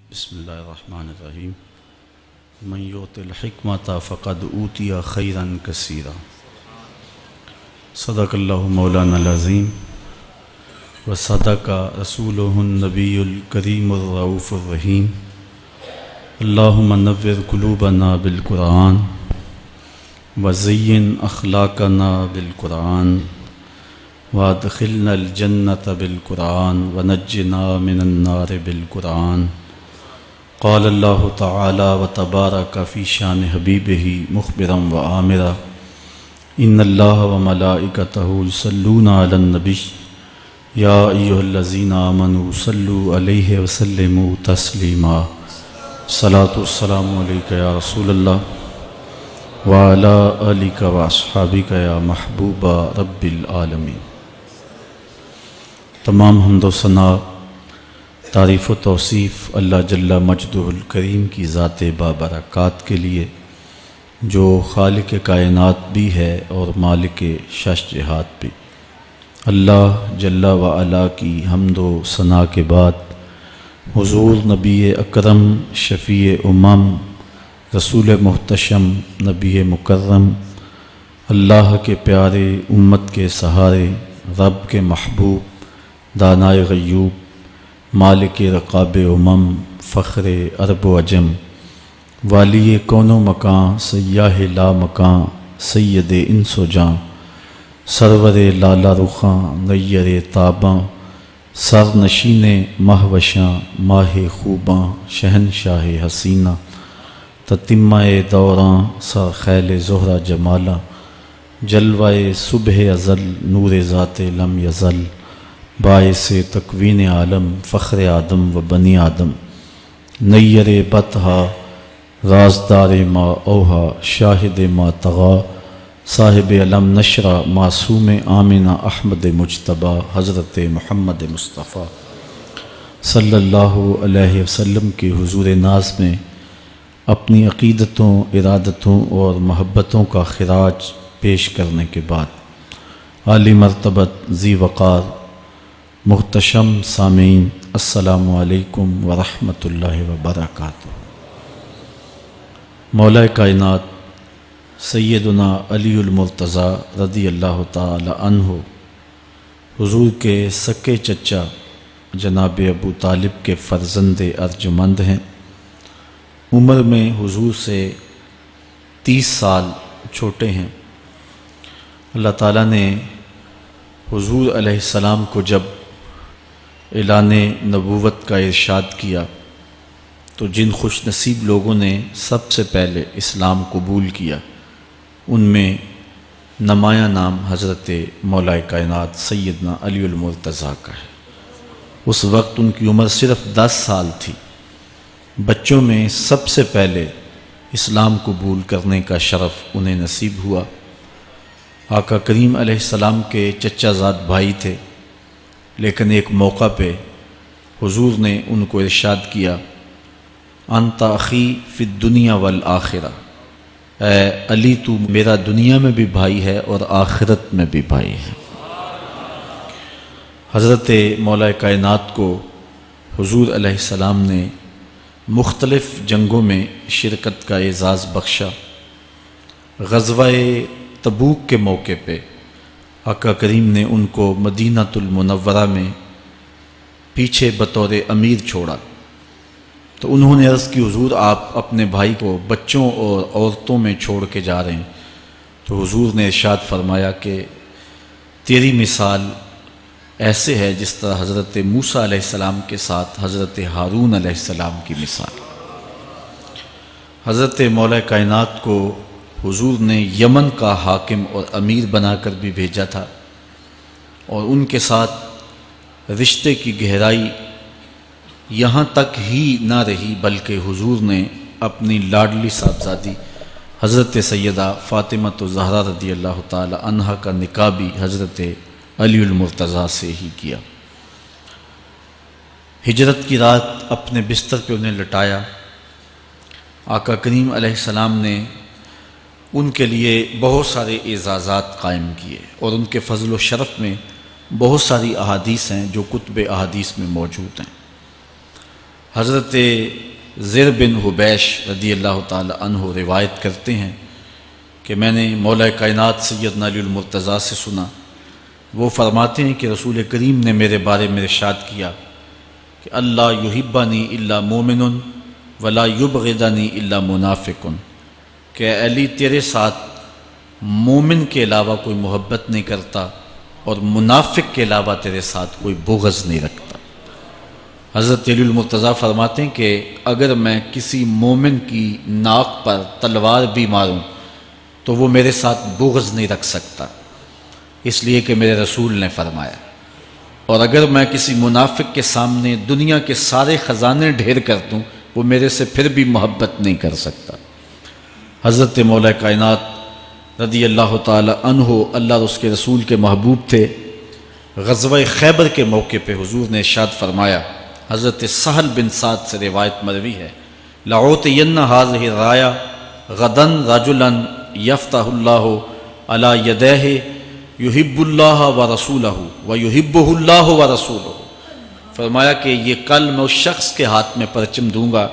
بسم اللہ الرحمن الرحیم من یؤت الحکمۃ فقد اوتی خیرا کثیرا صدق اللہ مولانا العظیم وصدق رسولہ النبی الکریم الرؤوف الرحیم اللہم نور قلوبنا بالقرآن وزین اخلاقنا بالقرآن وادخلنا الجنۃ بالقرآن ونجنا من النار بالقرآن قال اللہ تعالی وتبارک فی شان حبیبہ مخبرا وآمرا ان اللہ وملائکتہ یصلون علی النبی یا ایھا الذین آمنوا صلوا علیہ وسلموا تسلیما صلاۃ والسلام علیک یا رسول اللہ وعلی آلک واصحابک یا محبوب رب العالمین۔ تمام حمد و ثنا تعریف و توصیف اللہ جل مجدہ الکریم کی ذات بابرکات کے لیے جو خالق کائنات بھی ہے اور مالک شش جہات بھی۔ اللہ جل وعلا کی حمد و ثنا کے بعد حضور نبی اکرم شفیع امم رسول محتشم نبی مکرم اللہ کے پیارے امت کے سہارے رب کے محبوب دانائے غیوب مالک رقاب امم فخر عرب و عجم والی کون و مکان سیاہ لا مکان سید انس و جاں سرور لالا رخاں نیر تاباں سر نشین مہوشاں ماہ خوباں شہنشاہ حسینہ تتمہ دوراں سر خیل زہرہ جمالاں جلوہ صبح ازل نور ذات لم یزل باعث تکوین عالم فخر آدم و بنی آدم نیر بطحا رازدار ما اوہا شاہد ما طغا صاحب علم نشرہ معصوم آمنہ احمد مجتبیٰ حضرت محمد مصطفیٰ صلی اللہ علیہ وسلم کے حضور ناز میں اپنی عقیدتوں ارادتوں اور محبتوں کا خراج پیش کرنے کے بعد عالی مرتبت ذی وقار محتشم سامعین السلام علیکم ورحمۃ اللہ وبرکاتہ۔ مولا کائنات سیدنا علی المرتضیٰ رضی اللہ تعالی عنہ حضور کے سکے چچا جناب ابو طالب کے فرزند ارجمند ہیں۔ عمر میں حضور سے 30 سال چھوٹے ہیں۔ اللہ تعالیٰ نے حضور علیہ السلام کو جب اعلان نبوت کا ارشاد کیا تو جن خوش نصیب لوگوں نے سب سے پہلے اسلام قبول کیا ان میں نمایاں نام حضرت مولا کائنات سیدنا علی المرتضیٰ کا ہے۔ اس وقت ان کی عمر صرف 10 سال تھی۔ بچوں میں سب سے پہلے اسلام قبول کرنے کا شرف انہیں نصیب ہوا۔ آقا کریم علیہ السلام کے چچا زاد بھائی تھے، لیکن ایک موقع پہ حضور نے ان کو ارشاد کیا انت اخی فی الدنیا والآخرہ، اے علی تو میرا دنیا میں بھی بھائی ہے اور آخرت میں بھی بھائی ہے۔ حضرت مولا کائنات کو حضور علیہ السلام نے مختلف جنگوں میں شرکت کا اعزاز بخشا۔ غزوہ تبوک کے موقع پہ آقا کریم نے ان کو مدینۃ المنورہ میں پیچھے بطور امیر چھوڑا تو انہوں نے عرض کی حضور آپ اپنے بھائی کو بچوں اور عورتوں میں چھوڑ کے جا رہے ہیں، تو حضور نے ارشاد فرمایا کہ تیری مثال ایسے ہے جس طرح حضرت موسیٰ علیہ السلام کے ساتھ حضرت ہارون علیہ السلام کی مثال۔ حضرت مولا کائنات کو حضور نے یمن کا حاکم اور امیر بنا کر بھی بھیجا تھا، اور ان کے ساتھ رشتے کی گہرائی یہاں تک ہی نہ رہی بلکہ حضور نے اپنی لاڈلی صاحبزادی حضرت سیدہ فاطمۃ الزہرا رضی اللہ تعالی عنہا کا نکاح بھی حضرت علی المرتضیٰ سے ہی کیا۔ ہجرت کی رات اپنے بستر پہ انہیں لٹایا۔ آقا کریم علیہ السلام نے ان کے لیے بہت سارے اعزازات قائم کیے، اور ان کے فضل و شرف میں بہت ساری احادیث ہیں جو کتب احادیث میں موجود ہیں۔ حضرت زر بن حبیش رضی اللہ تعالی عنہ روایت کرتے ہیں کہ میں نے مولا کائنات سیدنا علی المرتضیٰ سے سنا، وہ فرماتے ہیں کہ رسول کریم نے میرے بارے میں ارشاد کیا کہ اللہ یحبنی الا مومن ولا یبغضنی الا منافق، کہ اے علی تیرے ساتھ مومن کے علاوہ کوئی محبت نہیں کرتا اور منافق کے علاوہ تیرے ساتھ کوئی بغض نہیں رکھتا۔ حضرت علی المرتضیٰ فرماتے ہیں کہ اگر میں کسی مومن کی ناک پر تلوار بھی ماروں تو وہ میرے ساتھ بغض نہیں رکھ سکتا، اس لیے کہ میرے رسول نے فرمایا، اور اگر میں کسی منافق کے سامنے دنیا کے سارے خزانے ڈھیر کر دوں وہ میرے سے پھر بھی محبت نہیں کر سکتا۔ حضرت مولا کائنات رضی اللہ تعالی عنہ اللہ اور اس کے رسول کے محبوب تھے۔ غزوہ خیبر کے موقع پہ حضور نے ارشاد فرمایا، حضرت سہل بن سعد سے روایت مروی ہے، لَأُعْطِيَنَّ هَذِهِ الرَّايَةَ غَدًا رَجُلًا يَفْتَحُ اللَّهُ عَلَى يَدَيْهِ يُحِبُّ اللَّهَ وَرَسُولَهُ وَيُحِبُّهُ اللَّهُ وَرَسُولُهُ۔ فرمایا کہ یہ کل میں اس شخص کے ہاتھ میں پرچم دوں گا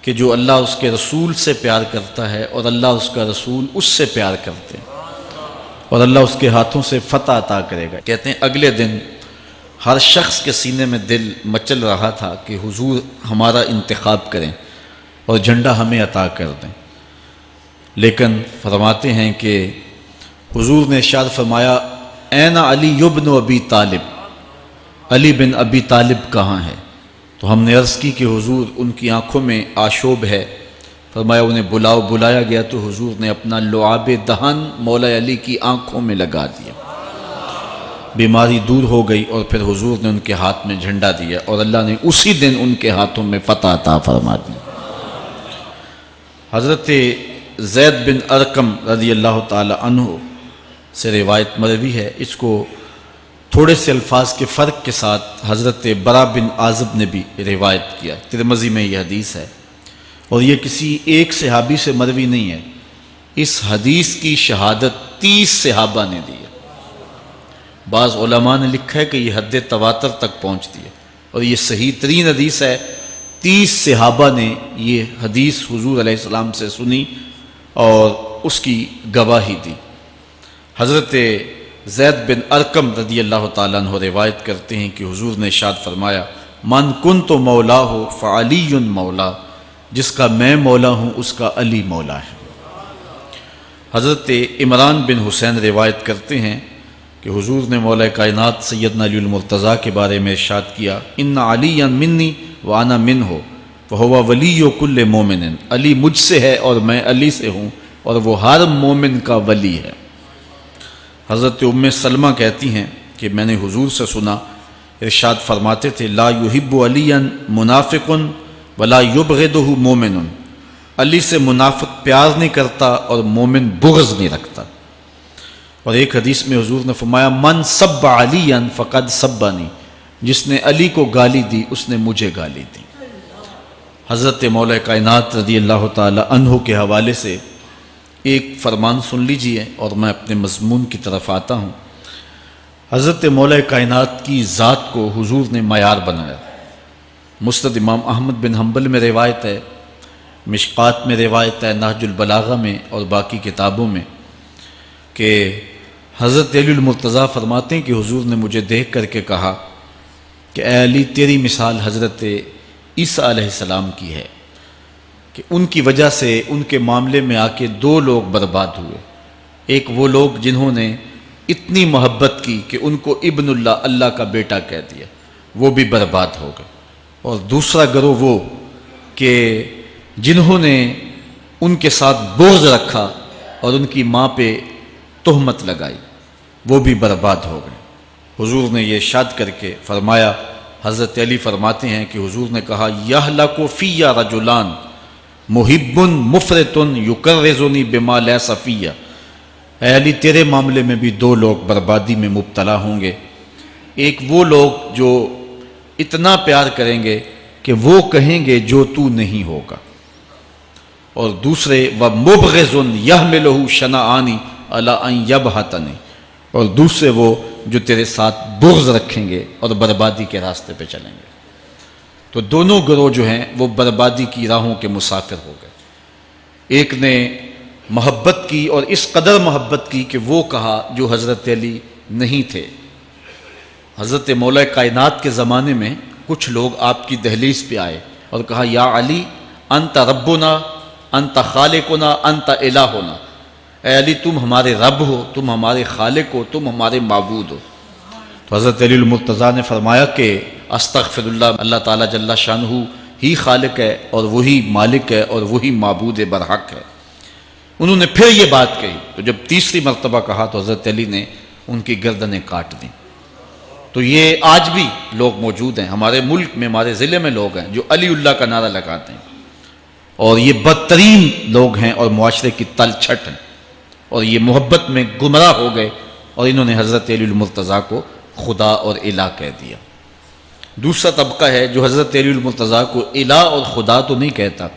کہ جو اللہ اس کے رسول سے پیار کرتا ہے اور اللہ اس کا رسول اس سے پیار کرتے ہیں، اور اللہ اس کے ہاتھوں سے فتح عطا کرے گا۔ کہتے ہیں اگلے دن ہر شخص کے سینے میں دل مچل رہا تھا کہ حضور ہمارا انتخاب کریں اور جھنڈا ہمیں عطا کر دیں، لیکن فرماتے ہیں کہ حضور نے ارشاد فرمایا، این علی ابن ابی طالب، علی بن ابی طالب کہاں ہے؟ تو ہم نے عرض کی کہ حضور ان کی آنکھوں میں آشوب ہے۔ فرمایا انہیں بلاؤ۔ بلایا گیا تو حضور نے اپنا لعاب دہن مولا علی کی آنکھوں میں لگا دیا، بیماری دور ہو گئی، اور پھر حضور نے ان کے ہاتھ میں جھنڈا دیا اور اللہ نے اسی دن ان کے ہاتھوں میں فتح عطا فرما دی۔ حضرت زید بن ارقم رضی اللہ تعالی عنہ سے روایت مروی ہے، اس کو تھوڑے سے الفاظ کے فرق کے ساتھ حضرت برا بن عازب نے بھی روایت کیا، ترمذی میں یہ حدیث ہے، اور یہ کسی ایک صحابی سے مروی نہیں ہے، اس حدیث کی شہادت 30 صحابہ نے دی ہے۔ بعض علماء نے لکھا ہے کہ یہ حد تواتر تک پہنچتی ہے، اور یہ صحیح ترین حدیث ہے۔ 30 صحابہ نے یہ حدیث حضور علیہ السلام سے سنی اور اس کی گواہی دی۔ حضرت زید بن ارقم رضی اللہ تعالیٰ عنہ روایت کرتے ہیں کہ حضور نے ارشاد فرمایا، من کنت مولاہ فعلی مولا، جس کا میں مولا ہوں اس کا علی مولا ہے۔ حضرت عمران بن حسین روایت کرتے ہیں کہ حضور نے مولا کائنات سیدنا علی المرتضیٰ کے بارے میں ارشاد کیا، ان علی منی وانا منہ وہو ولی کل مومن، علی مجھ سے ہے اور میں علی سے ہوں، اور وہ ہر مومن کا ولی ہے۔ حضرت ام سلمہ کہتی ہیں کہ میں نے حضور سے سنا، ارشاد فرماتے تھے، لا یحب علی منافق ولا یبغضہ مومن، علی سے منافق پیار نہیں کرتا اور مومن بغض نہیں رکھتا۔ اور ایک حدیث میں حضور نے فرمایا، من سب علی فقد سبنی، جس نے علی کو گالی دی اس نے مجھے گالی دی۔ حضرت مولا کائنات رضی اللہ تعالی عنہ کے حوالے سے ایک فرمان سن لیجئے اور میں اپنے مضمون کی طرف آتا ہوں۔ حضرت مولا کائنات کی ذات کو حضور نے معیار بنایا۔ مسند امام احمد بن حنبل میں روایت ہے، مشکات میں روایت ہے، نہج البلاغہ میں اور باقی کتابوں میں، کہ حضرت علی المرتضیٰ فرماتے ہیں کہ حضور نے مجھے دیکھ کر کے کہا کہ اے علی، تیری مثال حضرت عیسیٰ علیہ السلام کی ہے کہ ان کی وجہ سے ان کے معاملے میں آ کے 2 لوگ برباد ہوئے۔ ایک وہ لوگ جنہوں نے اتنی محبت کی کہ ان کو ابن اللہ، اللہ کا بیٹا کہہ دیا، وہ بھی برباد ہو گئے، اور دوسرا گروہ وہ کہ جنہوں نے ان کے ساتھ بغض رکھا اور ان کی ماں پہ تہمت لگائی، وہ بھی برباد ہو گئے۔ حضور نے یہ ارشاد کر کے فرمایا، حضرت علی فرماتے ہیں کہ حضور نے کہا، یہلک فی رجلان محب مفرط یکرزنی بما لیس فی، اے علی تیرے معاملے میں بھی 2 لوگ بربادی میں مبتلا ہوں گے۔ ایک وہ لوگ جو اتنا پیار کریں گے کہ وہ کہیں گے جو تو نہیں ہوگا، اور دوسرے ومبغض یحملہ شنآن علی ان یبہتنی، اور دوسرے وہ جو تیرے ساتھ بغض رکھیں گے اور بربادی کے راستے پہ چلیں گے۔ تو دونوں گروہ جو ہیں وہ بربادی کی راہوں کے مسافر ہو گئے۔ ایک نے محبت کی اور اس قدر محبت کی کہ وہ کہا جو حضرت علی نہیں تھے۔ حضرت مولا کائنات کے زمانے میں کچھ لوگ آپ کی دہلیز پہ آئے اور کہا یا علی انت ربنا انت خالقنا انت الہنا، اے علی تم ہمارے رب ہو، تم ہمارے خالق ہو، تم ہمارے معبود ہو۔ تو حضرت علی المرتضیٰ نے فرمایا کہ استغفر اللہ، اللہ تعالیٰ جل شانہ ہی خالق ہے اور وہی مالک ہے اور وہی معبود برحق ہے۔ انہوں نے پھر یہ بات کہی تو جب تیسری مرتبہ کہا تو حضرت علی نے ان کی گردنیں کاٹ دیں۔ تو یہ آج بھی لوگ موجود ہیں ہمارے ملک میں، ہمارے ضلع میں لوگ ہیں جو علی اللہ کا نعرہ لگاتے ہیں، اور یہ بدترین لوگ ہیں اور معاشرے کی تل چھٹ ہیں، اور یہ محبت میں گمراہ ہو گئے اور انہوں نے حضرت علی المرتضیٰ کو خدا اور الہ کہہ دیا۔ دوسرا طبقہ ہے جو حضرت علی المرتضیٰ کو الہ اور خدا تو نہیں کہتا،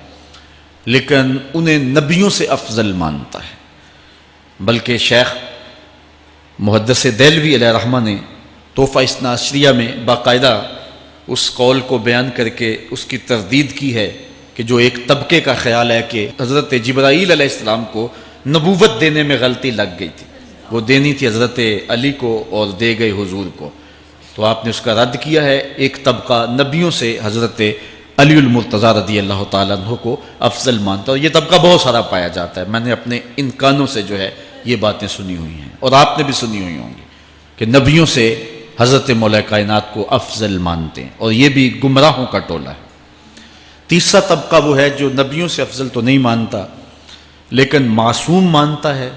لیکن انہیں نبیوں سے افضل مانتا ہے۔ بلکہ شیخ محدث دہلوی علیہ رحمہ نے تحفہ اثنا عشریہ میں باقاعدہ اس قول کو بیان کر کے اس کی تردید کی ہے کہ جو ایک طبقے کا خیال ہے کہ حضرت جبرائیل علیہ السلام کو نبوت دینے میں غلطی لگ گئی تھی، وہ دینی تھی حضرت علی کو اور دے گئے حضور کو، تو آپ نے اس کا رد کیا ہے۔ ایک طبقہ نبیوں سے حضرت علی المرتضیٰ رضی اللہ تعالیٰ عنہ کو افضل مانتا ہے، اور یہ طبقہ بہت سارا پایا جاتا ہے۔ میں نے اپنے ان کانوں سے جو ہے یہ باتیں سنی ہوئی ہیں اور آپ نے بھی سنی ہوئی ہوں گی کہ نبیوں سے حضرت مولا کائنات کو افضل مانتے ہیں، اور یہ بھی گمراہوں کا ٹولہ ہے۔ تیسرا طبقہ وہ ہے جو نبیوں سے افضل تو نہیں مانتا لیکن معصوم مانتا ہے،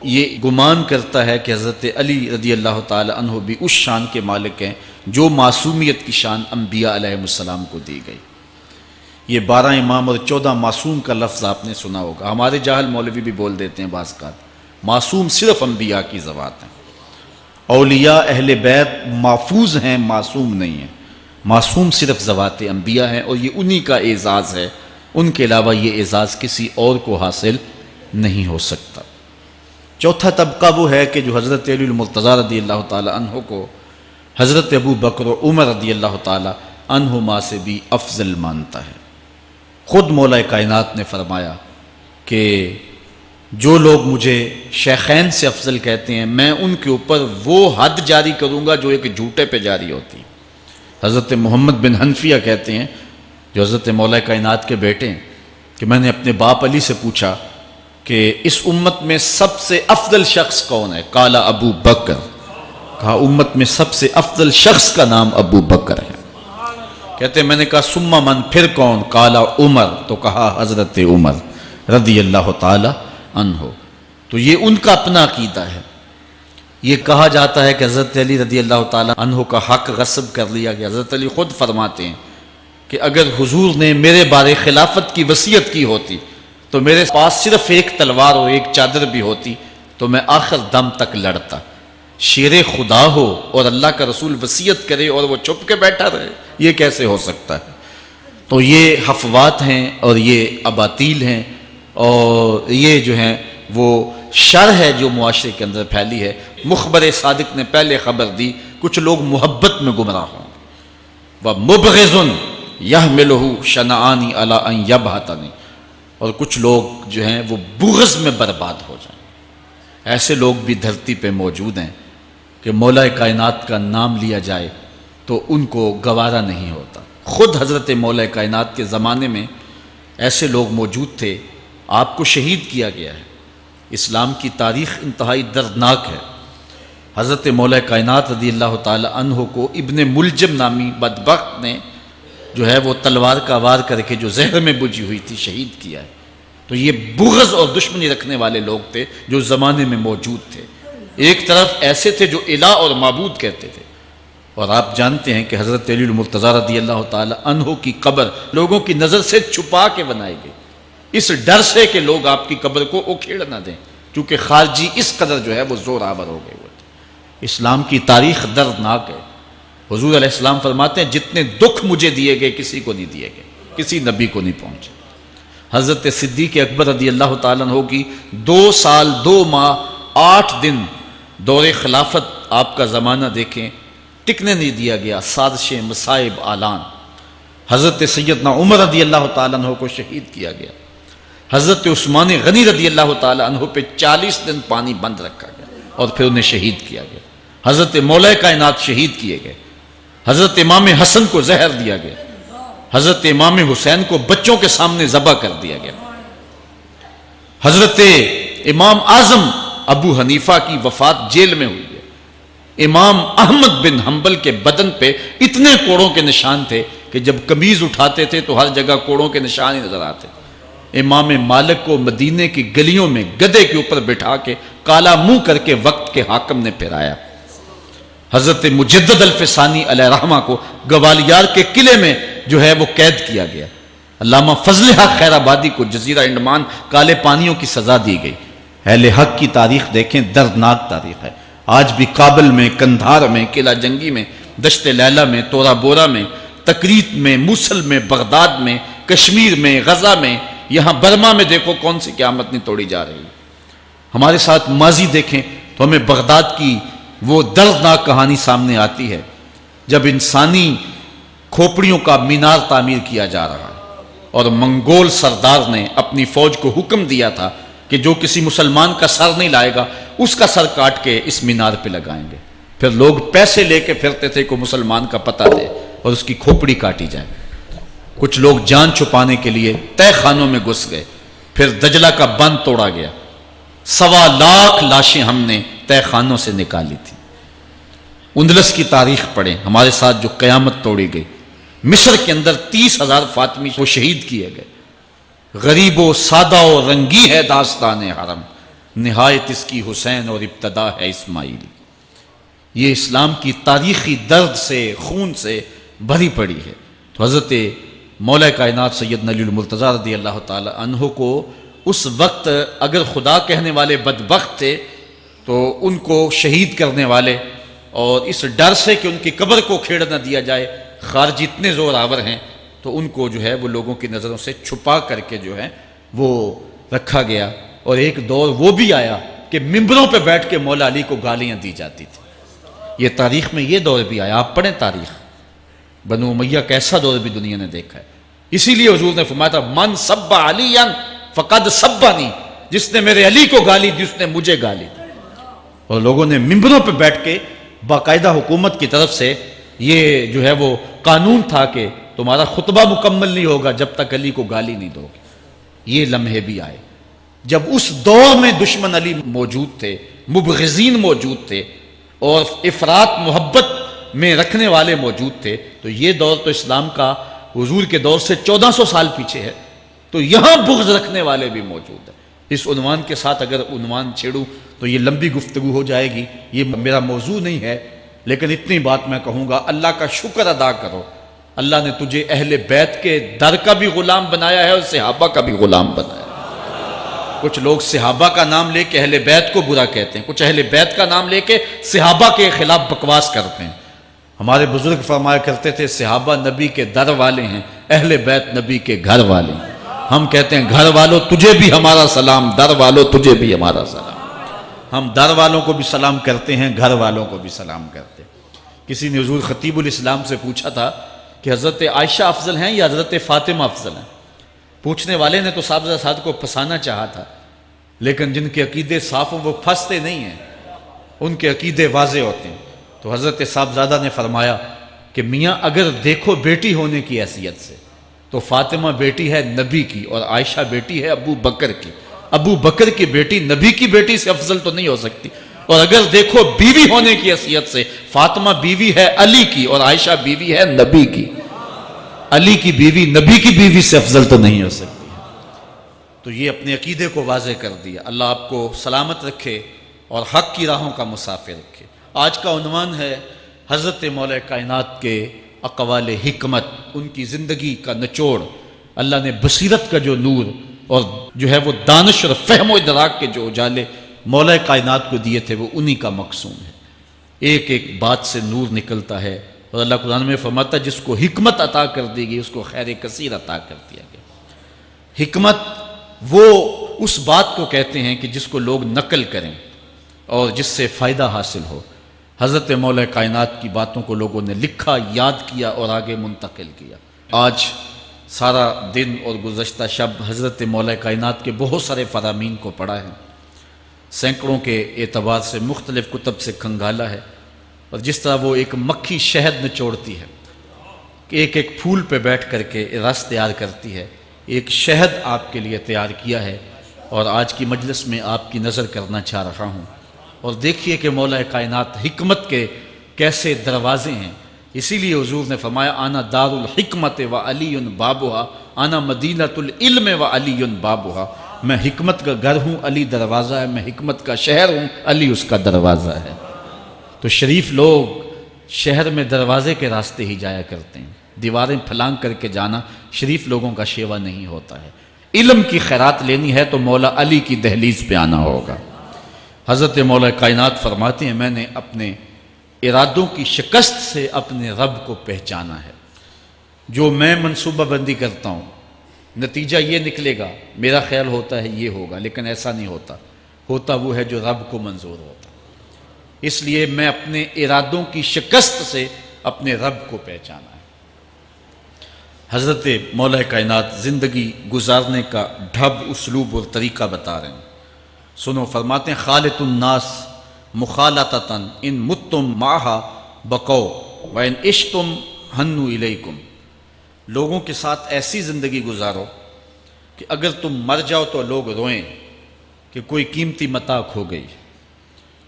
یہ گمان کرتا ہے کہ حضرت علی رضی اللہ تعالی عنہ بھی اس شان کے مالک ہیں جو معصومیت کی شان انبیاء علیہ السلام کو دی گئی۔ یہ 12 امام اور 14 معصوم کا لفظ آپ نے سنا ہوگا، ہمارے جاہل مولوی بھی بول دیتے ہیں بعض کا، معصوم صرف انبیاء کی ذوات ہیں، اولیاء اہل بیت محفوظ ہیں، معصوم نہیں ہیں۔ معصوم صرف ذوات انبیاء ہیں اور یہ انہی کا اعزاز ہے، ان کے علاوہ یہ اعزاز کسی اور کو حاصل نہیں ہو سکتا۔ چوتھا طبقہ وہ ہے کہ جو حضرت علی المرتضیٰ رضی اللہ تعالی عنہ کو حضرت ابو بکر و عمر رضی اللہ تعالی عنہما سے بھی افضل مانتا ہے۔ خود مولا کائنات نے فرمایا کہ جو لوگ مجھے شیخین سے افضل کہتے ہیں میں ان کے اوپر وہ حد جاری کروں گا جو ایک جھوٹے پہ جاری ہوتی ہے۔ حضرت محمد بن حنفیہ کہتے ہیں جو حضرت مولا کائنات کے بیٹے ہیں کہ میں نے اپنے باپ علی سے پوچھا کہ اس امت میں سب سے افضل شخص کون ہے؟ قال ابو بکر، کہا امت میں سب سے افضل شخص کا نام ابو بکر ہے۔ کہتے ہیں میں نے کہا ثم من، پھر کون؟ قال عمر، تو کہا حضرت عمر رضی اللہ تعالی عنہ۔ تو یہ ان کا اپنا عقیدہ ہے۔ یہ کہا جاتا ہے کہ حضرت علی رضی اللہ تعالی عنہ کا حق غصب کر لیا گیا۔ حضرت علی خود فرماتے ہیں کہ اگر حضور نے میرے بارے خلافت کی وصیت کی ہوتی تو میرے پاس صرف ایک تلوار اور ایک چادر بھی ہوتی تو میں آخر دم تک لڑتا۔ شیر خدا ہو اور اللہ کا رسول وصیت کرے اور وہ چھپ کے بیٹھا رہے، یہ کیسے ہو سکتا ہے؟ تو یہ حفوات ہیں اور یہ اباطیل ہیں، اور یہ جو ہیں وہ شر ہے جو معاشرے کے اندر پھیلی ہے۔ مخبر صادق نے پہلے خبر دی کچھ لوگ محبت میں گمراہ ہوں، وَمُبْغِضٌ يَحْمِلُهُ شَنَآنِ عَلَىٰ أَن يَبْهَتَنِ، اور کچھ لوگ جو ہیں وہ بغض میں برباد ہو جائیں۔ ایسے لوگ بھی دھرتی پہ موجود ہیں کہ مولا کائنات کا نام لیا جائے تو ان کو گوارا نہیں ہوتا۔ خود حضرت مولا کائنات کے زمانے میں ایسے لوگ موجود تھے، آپ کو شہید کیا گیا ہے۔ اسلام کی تاریخ انتہائی دردناک ہے۔ حضرت مولا کائنات رضی اللہ تعالی عنہ کو ابن ملجم نامی بدبخت نے جو ہے وہ تلوار کا وار کر کے جو زہر میں بجھی ہوئی تھی شہید کیا ہے۔ تو یہ بغض اور دشمنی رکھنے والے لوگ تھے جو زمانے میں موجود تھے۔ ایک طرف ایسے تھے جو الہ اور معبود کہتے تھے، اور آپ جانتے ہیں کہ حضرت علی المرتضیٰ رضی اللہ تعالی عنہ کی قبر لوگوں کی نظر سے چھپا کے بنائی گئی، اس ڈر سے کہ لوگ آپ کی قبر کو اکھیڑ نہ دیں، کیونکہ خارجی اس قدر جو ہے وہ زور آور ہو گئے ہوئے تھے۔ اسلام کی تاریخ دردناک ہے۔ حضور علیہ السلام فرماتے ہیں جتنے دکھ مجھے دیے گئے کسی کو نہیں دیے گئے، کسی نبی کو نہیں پہنچے۔ حضرت صدیق اکبر رضی اللہ تعالیٰ عنہ کی 2 سال 2 ماہ 8 دن دور خلافت، آپ کا زمانہ دیکھیں، ٹکنے نہیں دیا گیا، سازشیں، مصائب، اعلان۔ حضرت سیدنا عمر رضی اللہ تعالیٰ عنہ کو شہید کیا گیا، حضرت عثمان غنی رضی اللہ تعالیٰ عنہ پہ 40 دن پانی بند رکھا گیا اور پھر انہیں شہید کیا گیا، حضرت مولا کائنات شہید کیے گئے، حضرت امام حسن کو زہر دیا گیا، حضرت امام حسین کو بچوں کے سامنے ذبح کر دیا گیا، حضرت امام اعظم ابو حنیفہ کی وفات جیل میں ہوئی ہے، امام احمد بن حنبل کے بدن پہ اتنے کوڑوں کے نشان تھے کہ جب قمیض اٹھاتے تھے تو ہر جگہ کوڑوں کے نشان ہی نظر آتے. امام مالک کو مدینے کی گلیوں میں گدھے کے اوپر بٹھا کے کالا منہ کر کے وقت کے حاکم نے پھرایا. حضرت مجدد الفسانی علیہ رحمہ کو گوالیار کے قلعے میں جو ہے وہ قید کیا گیا. علامہ فضل حق خیر آبادی کو جزیرہ انڈمان کالے پانیوں کی سزا دی گئی. اہل حق کی تاریخ دیکھیں، دردناک تاریخ ہے. آج بھی کابل میں، کندھار میں، قلعہ جنگی میں، دشت لیلہ میں، تورا بورا میں، تکریت میں، موصل میں، بغداد میں، کشمیر میں، غزہ میں، یہاں برما میں دیکھو کون سی قیامت نہیں توڑی جا رہی ہے. ہمارے ساتھ ماضی دیکھیں تو ہمیں بغداد کی وہ دردناک کہانی سامنے آتی ہے جب انسانی کھوپڑیوں کا مینار تعمیر کیا جا رہا ہے اور منگول سردار نے اپنی فوج کو حکم دیا تھا کہ جو کسی مسلمان کا سر نہیں لائے گا اس کا سر کاٹ کے اس مینار پہ لگائیں گے. پھر لوگ پیسے لے کے پھرتے تھے کہ مسلمان کا پتہ دے اور اس کی کھوپڑی کاٹی جائے. کچھ لوگ جان چھپانے کے لیے تہہ خانوں میں گھس گئے. پھر دجلہ کا بند توڑا گیا. 1.25 لاکھ لاشیں ہم نے تہہ خانوں سے نکالی تھی. اندلس کی تاریخ پڑھیں، ہمارے ساتھ جو قیامت توڑی گئی. مصر کے اندر 30,000 فاطمی کو شہید کیے گئے. غریب و سادہ و رنگی ہے داستان حرم، نہایت اس کی حسین اور ابتدا ہے اسماعیل. یہ اسلام کی تاریخی درد سے، خون سے بھری پڑی ہے. تو حضرت مولا کائنات سیدنا علی المرتضی رضی اللہ تعالی عنہ کو اس وقت اگر خدا کہنے والے بدبخت تھے تو ان کو شہید کرنے والے اور اس ڈر سے کہ ان کی قبر کو کھیڑ نہ دیا جائے خارجی اتنے زور آور ہیں تو ان کو جو ہے وہ لوگوں کی نظروں سے چھپا کر کے جو ہے وہ رکھا گیا. اور ایک دور وہ بھی آیا کہ ممبروں پہ بیٹھ کے مولا علی کو گالیاں دی جاتی تھی. یہ تاریخ میں یہ دور بھی آیا. آپ پڑھیں تاریخ، بنو امیہ کیسا دور بھی دنیا نے دیکھا ہے. اسی لیے حضور نے فرمایا تھا من سب علی فقد سبنی، جس نے میرے علی کو گالی دی اس نے مجھے گالی دی. اور لوگوں نے ممبروں پہ بیٹھ کے باقاعدہ حکومت کی طرف سے یہ جو ہے وہ قانون تھا کہ تمہارا خطبہ مکمل نہیں ہوگا جب تک علی کو گالی نہیں دو گے. یہ لمحے بھی آئے جب اس دور میں دشمن علی موجود تھے، مبغضین موجود تھے اور افراط محبت میں رکھنے والے موجود تھے. تو یہ دور تو اسلام کا حضور کے دور سے 1400 سال پیچھے ہے. تو یہاں بغض رکھنے والے بھی موجود ہیں. اس عنوان کے ساتھ اگر عنوان چھیڑوں تو یہ لمبی گفتگو ہو جائے گی، یہ میرا موضوع نہیں ہے. لیکن اتنی بات میں کہوں گا، اللہ کا شکر ادا کرو، اللہ نے تجھے اہل بیت کے در کا بھی غلام بنایا ہے اور صحابہ کا بھی غلام بنایا ہے. کچھ لوگ صحابہ کا نام لے کے اہل بیت کو برا کہتے ہیں، کچھ اہل بیت کا نام لے کے صحابہ کے خلاف بکواس کرتے ہیں. ہمارے بزرگ فرمایا کرتے تھے صحابہ نبی کے در والے ہیں، اہل بیت نبی کے گھر والے ہیں. ہم کہتے ہیں گھر والوں تجھے بھی ہمارا سلام، در والوں تجھے بھی ہمارا سلام. ہم در والوں کو بھی سلام کرتے ہیں، گھر والوں کو بھی سلام کرتے ہیں. کسی نے حضور خطیب الاسلام سے پوچھا تھا کہ حضرت عائشہ افضل ہیں یا حضرت فاطمہ افضل ہیں. پوچھنے والے نے تو صاحبزادہ کو پھنسانا چاہا تھا، لیکن جن کے عقیدے صاف ہوں وہ پھنستے نہیں ہیں، ان کے عقیدے واضح ہوتے ہیں. تو حضرت صاحبزادہ نے فرمایا کہ میاں اگر دیکھو بیٹی ہونے کی حیثیت سے تو فاطمہ بیٹی ہے نبی کی اور عائشہ بیٹی ہے ابو بکر کی. ابو بکر کی بیٹی نبی کی بیٹی سے افضل تو نہیں ہو سکتی. اور اگر دیکھو بیوی ہونے کی حیثیت سے فاطمہ بیوی ہے علی کی اور عائشہ بیوی ہے نبی کی. علی کی بیوی نبی کی بیوی سے افضل تو نہیں ہو سکتی. تو یہ اپنے عقیدے کو واضح کر دیا. اللہ آپ کو سلامت رکھے اور حق کی راہوں کا مسافر رکھے. آج کا عنوان ہے حضرت مولا کائنات کے اقوال حکمت، ان کی زندگی کا نچوڑ. اللہ نے بصیرت کا جو نور اور جو ہے وہ دانش اور فہم و ادراک کے جو اجالے مولا کائنات کو دیے تھے وہ انہی کا مقصود ہے. ایک ایک بات سے نور نکلتا ہے. اور اللہ قرآن میں فرماتا ہے جس کو حکمت عطا کر دی گئی اس کو خیر کثیر عطا کر دیا گیا. حکمت وہ اس بات کو کہتے ہیں کہ جس کو لوگ نقل کریں اور جس سے فائدہ حاصل ہو. حضرت مولا کائنات کی باتوں کو لوگوں نے لکھا، یاد کیا اور آگے منتقل کیا. آج سارا دن اور گزشتہ شب حضرت مولا کائنات کے بہت سارے فرامین کو پڑھا ہے، سینکڑوں کے اعتبار سے مختلف کتب سے کھنگالا ہے، اور جس طرح وہ ایک مکھی شہد نچوڑتی ہے، ایک ایک پھول پہ بیٹھ کر کے رس تیار کرتی ہے، ایک شہد آپ کے لیے تیار کیا ہے، اور آج کی مجلس میں آپ کی نظر کرنا چاہ رہا ہوں۔ اور دیکھیے کہ مولا کائنات حکمت کے کیسے دروازے ہیں۔ اسی لیے حضور نے فرمایا آنا دار الحکمت و علی بابھا، آنا مدینۃ العلم و علی بابھا، میں حکمت کا گھر ہوں، علی دروازہ ہے، میں حکمت کا شہر ہوں، علی اس کا دروازہ ہے۔ تو شریف لوگ شہر میں دروازے کے راستے ہی جایا کرتے ہیں، دیواریں پھلانگ کر کے جانا شریف لوگوں کا شیوا نہیں ہوتا ہے۔ علم کی خیرات لینی ہے تو مولا علی کی دہلیز پہ آنا ہوگا۔ حضرت مولا کائنات فرماتے ہیں میں نے اپنے ارادوں کی شکست سے اپنے رب کو پہچانا ہے۔ جو میں منصوبہ بندی کرتا ہوں نتیجہ یہ نکلے گا، میرا خیال ہوتا ہے یہ ہوگا، لیکن ایسا نہیں ہوتا، ہوتا وہ ہے جو رب کو منظور ہوتا۔ اس لیے میں اپنے ارادوں کی شکست سے اپنے رب کو پہچانا ہے۔ حضرت مولا کائنات زندگی گزارنے کا ڈھب، اسلوب اور طریقہ بتا رہے ہیں، سنو۔ فرماتے ہیں خالط الناس مخالطتاً ان متم معہا بقو وان عشتم ہنو الیکم، لوگوں کے ساتھ ایسی زندگی گزارو کہ اگر تم مر جاؤ تو لوگ روئیں کہ کوئی قیمتی متاع کھو گئی،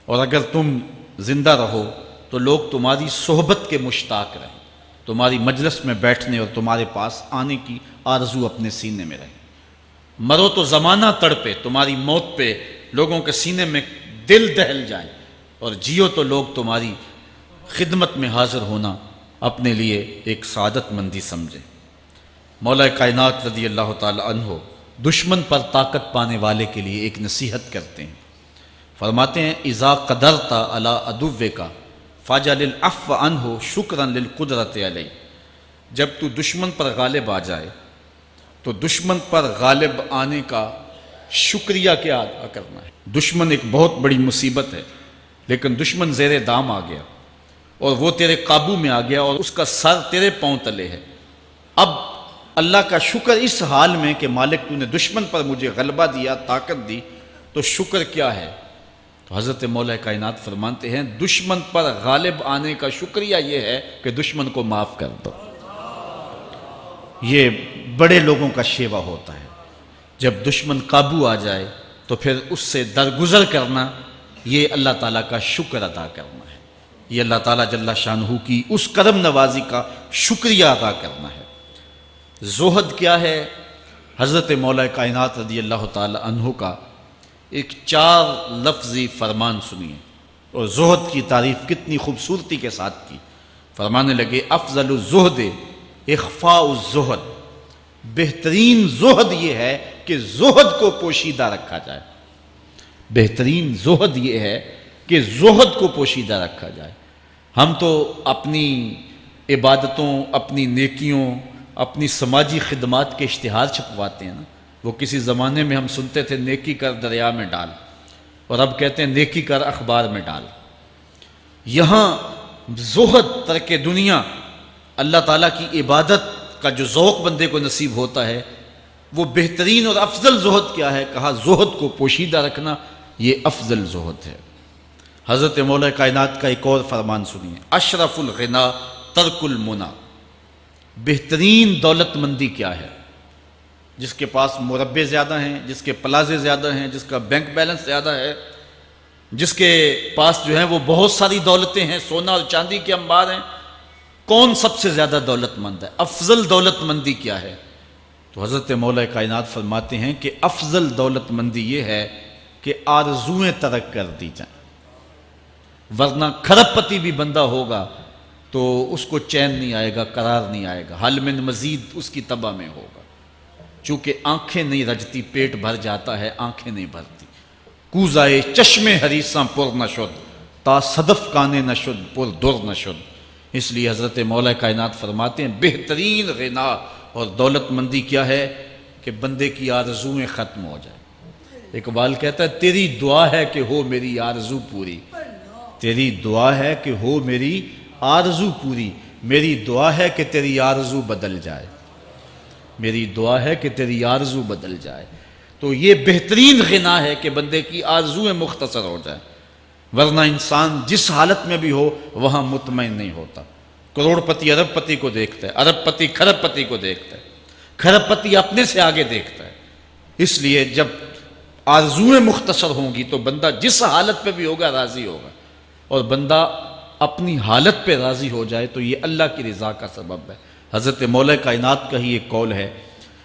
اور اگر تم زندہ رہو تو لوگ تمہاری صحبت کے مشتاق رہیں، تمہاری مجلس میں بیٹھنے اور تمہارے پاس آنے کی آرزو اپنے سینے میں رہیں۔ مرو تو زمانہ تڑپے، تمہاری موت پہ لوگوں کے سینے میں دل دہل جائیں، اور جیو تو لوگ تمہاری خدمت میں حاضر ہونا اپنے لیے ایک سعادت مندی سمجھیں۔ مولا کائنات رضی اللہ تعالی عنہ دشمن پر طاقت پانے والے کے لیے ایک نصیحت کرتے ہیں، فرماتے ہیں اذا قدرت علی عدوک فاجعل العفو عنہ شکرا للقدرت علیہ، جب تو دشمن پر غالب آ جائے تو دشمن پر غالب آنے کا شکریہ کیا ادا کرنا ہے۔ دشمن ایک بہت بڑی مصیبت ہے، لیکن دشمن زیر دام آ گیا اور وہ تیرے قابو میں آ گیا اور اس کا سر تیرے پاؤں تلے ہے۔ اب اللہ کا شکر اس حال میں کہ مالک تو نے دشمن پر مجھے غلبہ دیا، طاقت دی، تو شکر کیا ہے؟ تو حضرت مولا کائنات فرماتے ہیں دشمن پر غالب آنے کا شکریہ یہ ہے کہ دشمن کو معاف کر دو۔ یہ بڑے لوگوں کا شیوا ہوتا ہے، جب دشمن قابو آ جائے تو پھر اس سے درگزر کرنا، یہ اللہ تعالیٰ کا شکر ادا کرنا ہے، یہ اللہ تعالیٰ جل شانہ کی اس کرم نوازی کا شکریہ ادا کرنا ہے۔ زہد کیا ہے؟ حضرت مولا کائنات رضی اللہ تعالی عنہ کا ایک 4 لفظی فرمان سنیے، اور زہد کی تعریف کتنی خوبصورتی کے ساتھ کی۔ فرمانے لگے افضل الزہد اخفاء الزہد، بہترین زہد یہ ہے کہ زہد کو پوشیدہ رکھا جائے، بہترین زہد یہ ہے کہ زہد کو پوشیدہ رکھا جائے۔ ہم تو اپنی عبادتوں، اپنی نیکیوں، اپنی سماجی خدمات کے اشتہار چھپواتے ہیں نا۔ وہ کسی زمانے میں ہم سنتے تھے نیکی کر دریا میں ڈال، اور اب کہتے ہیں نیکی کر اخبار میں ڈال۔ یہاں زہد، ترک دنیا، اللہ تعالیٰ کی عبادت کا جو ذوق بندے کو نصیب ہوتا ہے، وہ بہترین اور افضل زہد کیا ہے؟ کہا زہد کو پوشیدہ رکھنا، یہ افضل زہد ہے۔ حضرت مولا کائنات کا ایک اور فرمان سنیے، اشرف الغنا ترک المنا، بہترین دولت مندی کیا ہے؟ جس کے پاس مربے زیادہ ہیں، جس کے پلازے زیادہ ہیں، جس کا بینک بیلنس زیادہ ہے، جس کے پاس جو ہیں وہ بہت ساری دولتیں ہیں، سونا اور چاندی کے انبار ہیں، کون سب سے زیادہ دولت مند ہے؟ افضل دولت مندی کیا ہے؟ تو حضرت مولا کائنات فرماتے ہیں کہ افضل دولت مندی یہ ہے کہ آرزویں ترک کر دی جائیں، ورنہ کھرب پتی بھی بندہ ہوگا تو اس کو چین نہیں آئے گا، قرار نہیں آئے گا، حل من مزید اس کی تباہ میں ہوگا۔ چونکہ آنکھیں نہیں رجتی، پیٹ بھر جاتا ہے، آنکھیں نہیں بھرتی۔ کوزائے چشم حریصاں پر نہ شد، تا صدف کانے نہ شد پر در نہ شد۔ اس لیے حضرت مولا کائنات فرماتے ہیں بہترین غنا اور دولت مندی کیا ہے؟ کہ بندے کی آرزویں ختم ہو جائیں۔ اقبال کہتا ہے تیری دعا ہے کہ ہو میری آرزو پوری، تیری دعا ہے کہ ہو میری آرزو پوری، میری دعا ہے کہ تیری آرزو بدل جائے، میری دعا ہے کہ تیری آرزو بدل جائے۔ تو یہ بہترین غنا ہے کہ بندے کی آرزویں مختصر ہو جائے، ورنہ انسان جس حالت میں بھی ہو وہاں مطمئن نہیں ہوتا۔ کروڑ پتی ارب پتی کو دیکھتا ہے، ارب پتی کھرب پتی کو دیکھتا ہے، کھرب پتی اپنے سے آگے دیکھتا ہے۔ اس لیے جب آرزویں مختصر ہوں گی تو بندہ جس حالت پہ بھی ہوگا راضی ہوگا، اور بندہ اپنی حالت پہ راضی ہو جائے تو یہ اللہ کی رضا کا سبب ہے۔ حضرت مولا کائنات کا ہی ایک قول ہے،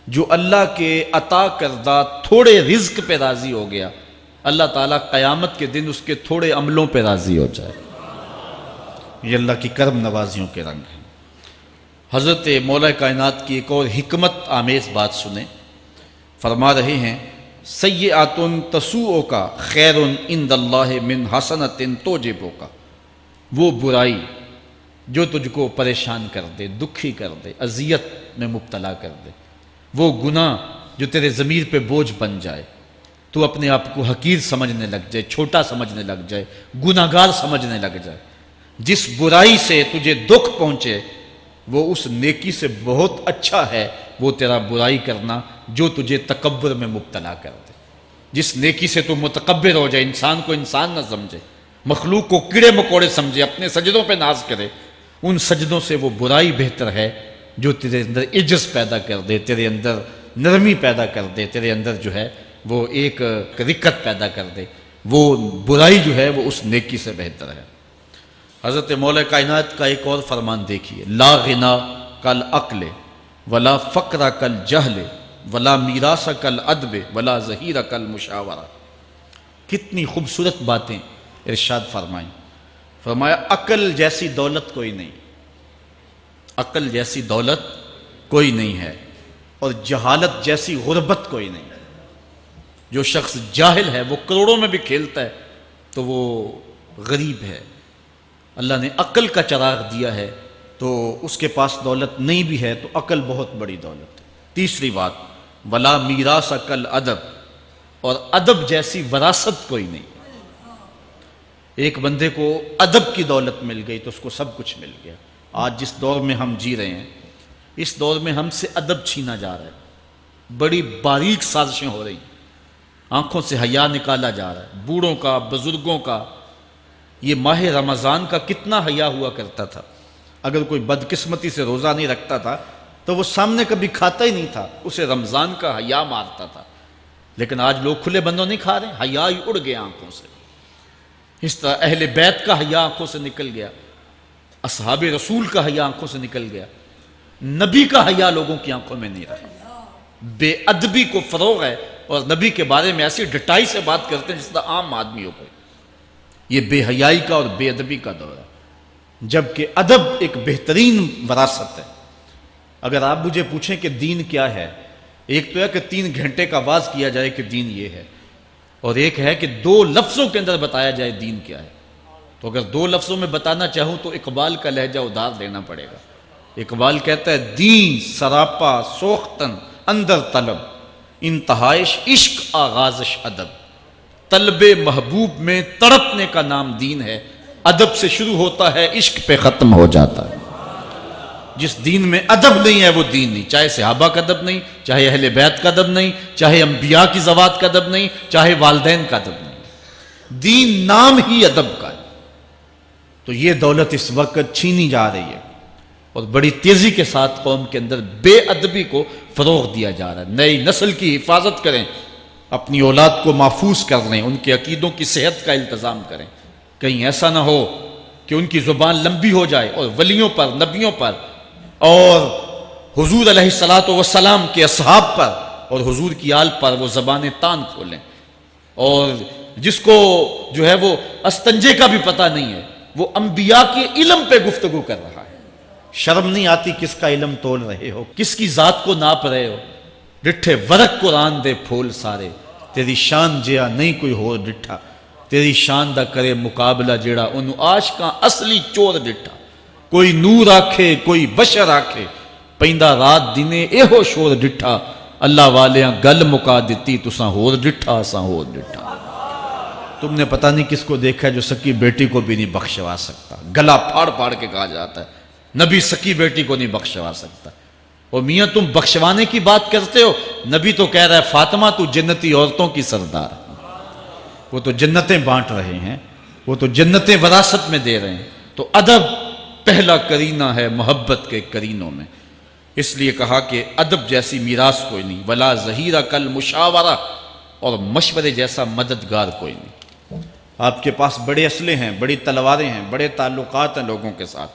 جو اللہ کے عطا کردہ تھوڑے رزق پہ راضی ہو گیا، اللہ تعالیٰ قیامت کے دن اس کے تھوڑے عملوں پہ راضی ہو جائے۔ یہ اللہ کی کرم نوازیوں کے رنگ ہیں۔ حضرت مولا کائنات کی ایک اور حکمت آمیز بات سنیں، فرما رہے ہیں سیئات تسوء کا خیر عند اللہ من حسنۃ توجب کا، وہ برائی جو تجھ کو پریشان کر دے، دکھی کر دے، اذیت میں مبتلا کر دے، وہ گناہ جو تیرے ضمیر پہ بوجھ بن جائے، تو اپنے آپ کو حقیر سمجھنے لگ جائے، چھوٹا سمجھنے لگ جائے، گناہ گار سمجھنے لگ جائے، جس برائی سے تجھے دکھ پہنچے وہ اس نیکی سے بہت اچھا ہے وہ تیرا برائی کرنا جو تجھے تکبر میں مبتلا کر دے۔ جس نیکی سے تو متکبر ہو جائے، انسان کو انسان نہ سمجھے، مخلوق کو کیڑے مکوڑے سمجھے، اپنے سجدوں پہ ناز کرے، ان سجدوں سے وہ برائی بہتر ہے جو تیرے اندر عجز پیدا کر دے، تیرے اندر نرمی پیدا کر دے، تیرے اندر جو ہے وہ ایک رکت پیدا کر دے۔ وہ برائی جو ہے وہ اس نیکی سے بہتر ہے۔ حضرت مولا کائنات کا ایک اور فرمان دیکھیے، لا غنا کل عقل ولا فقر کل جہل ولا میراث کل ادب ولا ظہیر کل مشاورہ۔ کتنی خوبصورت باتیں ارشاد فرمائیں۔ فرمایا عقل جیسی دولت کوئی نہیں، عقل جیسی دولت کوئی نہیں ہے، اور جہالت جیسی غربت کوئی نہیں۔ جو شخص جاہل ہے وہ کروڑوں میں بھی کھیلتا ہے تو وہ غریب ہے۔ اللہ نے عقل کا چراغ دیا ہے تو اس کے پاس دولت نہیں بھی ہے تو عقل بہت بڑی دولت ہے۔ تیسری بات، ولا میراث کل ادب، اور ادب جیسی وراثت کوئی نہیں۔ ایک بندے کو ادب کی دولت مل گئی تو اس کو سب کچھ مل گیا۔ آج جس دور میں ہم جی رہے ہیں، اس دور میں ہم سے ادب چھینا جا رہا ہے، بڑی باریک سازشیں ہو رہی ہیں، آنکھوں سے حیا نکالا جا رہا ہے، بوڑھوں کا، بزرگوں کا۔ یہ ماہ رمضان کا کتنا حیا ہوا کرتا تھا، اگر کوئی بدقسمتی سے روزہ نہیں رکھتا تھا تو وہ سامنے کبھی کھاتا ہی نہیں تھا، اسے رمضان کا حیا مارتا تھا۔ لیکن آج لوگ کھلے بندوں نہیں کھا رہے، حیا ہی اڑ گیا آنکھوں سے۔ اس طرح اہل بیت کا حیا آنکھوں سے نکل گیا، اصحاب رسول کا حیا آنکھوں سے نکل گیا، نبی کا حیا لوگوں کی آنکھوں میں نہیں رہا۔ بے ادبی کو فروغ ہے، اور نبی کے بارے میں ایسی ڈٹائی سے بات کرتے ہیں جس طرح عام آدمی ہو گئے۔ یہ بے حیائی کا اور بے ادبی کا دور ہے، جبکہ ادب ایک بہترین وراثت ہے۔ اگر آپ مجھے پوچھیں کہ دین کیا ہے، ایک تو ہے کہ 3 گھنٹے کا واز کیا جائے کہ دین یہ ہے، اور ایک ہے کہ 2 لفظوں کے اندر بتایا جائے دین کیا ہے۔ تو اگر 2 لفظوں میں بتانا چاہوں تو اقبال کا لہجہ ادھار لینا پڑے گا۔ اقبال کہتا ہے دین سراپا سوختن اندر طلب، انتہائش عشق آغازش ادب۔ طلب محبوب میں تڑپنے کا نام دین ہے، ادب سے شروع ہوتا ہے، عشق پہ ختم ہو جاتا ہے۔ جس دین میں ادب نہیں ہے وہ دین نہیں، چاہے صحابہ کا ادب نہیں، چاہے اہل بیت کا ادب نہیں، چاہے انبیاء کی ذوات کا ادب نہیں، چاہے والدین کا ادب نہیں، دین نام ہی ادب کا ہے۔ تو یہ دولت اس وقت چھینی جا رہی ہے، اور بڑی تیزی کے ساتھ قوم کے اندر بے ادبی کو فروغ دیا جا رہا ہے۔ نئی نسل کی حفاظت کریں، اپنی اولاد کو محفوظ کر لیں، ان کے عقیدوں کی صحت کا التزام کریں، کہیں ایسا نہ ہو کہ ان کی زبان لمبی ہو جائے اور ولیوں پر، نبیوں پر، اور حضور علیہ الصلاۃ والسلام کے اصحاب پر اور حضور کی آل پر وہ زبانیں تان کھولیں، اور جس کو جو ہے وہ استنجے کا بھی پتہ نہیں ہے وہ انبیاء کے علم پہ گفتگو کر رہا ہے۔ شرم نہیں آتی کس کا علم تول رہے ہو، کس کی ذات کو ناپ رہے ہو۔ ڈٹھے ورق قرآن دے پھول سارے، تیری شان جیا نہیں کوئی ہو ڈٹھا، تیری شان دا کرے مقابلہ جیڑا انہوں عاشقاں اصلی چور ڈٹھا۔ کوئی نور آکھے کوئی بشر آکھے، پیندہ رات دینے ایہو شور ڈٹھا، اللہ والیاں گل مکا دیتی تساں ہور ڈٹھا اساں ہور ڈٹھا۔ تم نے پتہ نہیں کس کو دیکھا جو سکی بیٹی کو بھی نہیں بخشوا سکتا، گلا پھاڑ پھاڑ کے کہا جاتا ہے نبی سکی بیٹی کو نہیں بخشوا سکتا۔ اور میاں تم بخشوانے کی بات کرتے ہو، نبی تو کہہ رہا ہے فاطمہ تو جنتی عورتوں کی سردار ہے، وہ تو جنتیں بانٹ رہے ہیں، وہ تو جنتیں وراثت میں دے رہے ہیں۔ تو ادب پہلا کرینہ ہے محبت کے کرینوں میں، اس لیے کہا کہ ادب جیسی میراث کوئی نہیں، ولا ظہیرہ کل مشاورہ، اور مشورے جیسا مددگار کوئی نہیں۔ آپ کے پاس بڑے اسلحے ہیں، بڑی تلواریں ہیں، بڑے تعلقات ہیں لوگوں کے ساتھ،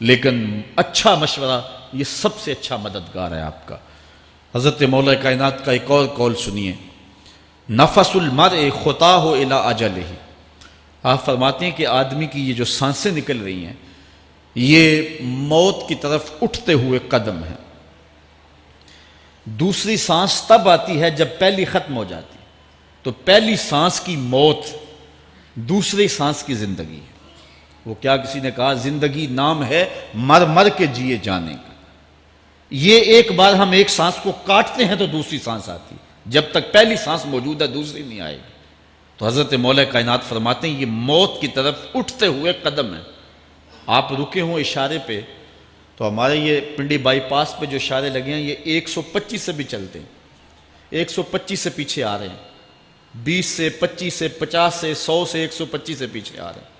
لیکن اچھا مشورہ یہ سب سے اچھا مددگار ہے آپ کا۔ حضرت مولا کائنات کا ایک اور قول سنیے، نفس المرء خطاہ الی اجلہ، آپ فرماتے ہیں کہ آدمی کی یہ جو سانسیں نکل رہی ہیں یہ موت کی طرف اٹھتے ہوئے قدم ہیں۔ دوسری سانس تب آتی ہے جب پہلی ختم ہو جاتی ہے، تو پہلی سانس کی موت، دوسری سانس کی زندگی ہے۔ وہ کیا کسی نے کہا زندگی نام ہے مر مر کے جیے جانے کا، یہ ایک بار ہم ایک سانس کو کاٹتے ہیں تو دوسری سانس آتی ہے، جب تک پہلی سانس موجود ہے دوسری نہیں آئے گی۔ تو حضرت مولا کائنات فرماتے ہیں یہ موت کی طرف اٹھتے ہوئے قدم ہیں۔ آپ رکے ہوں اشارے پہ تو ہمارے یہ پنڈی بائی پاس پہ جو اشارے لگے ہیں یہ 125 سے بھی چلتے ہیں، 125 سے پیچھے آ رہے ہیں، 20 سے 25 سے 50 سے 100 سے 125 سے پیچھے آ رہے ہیں۔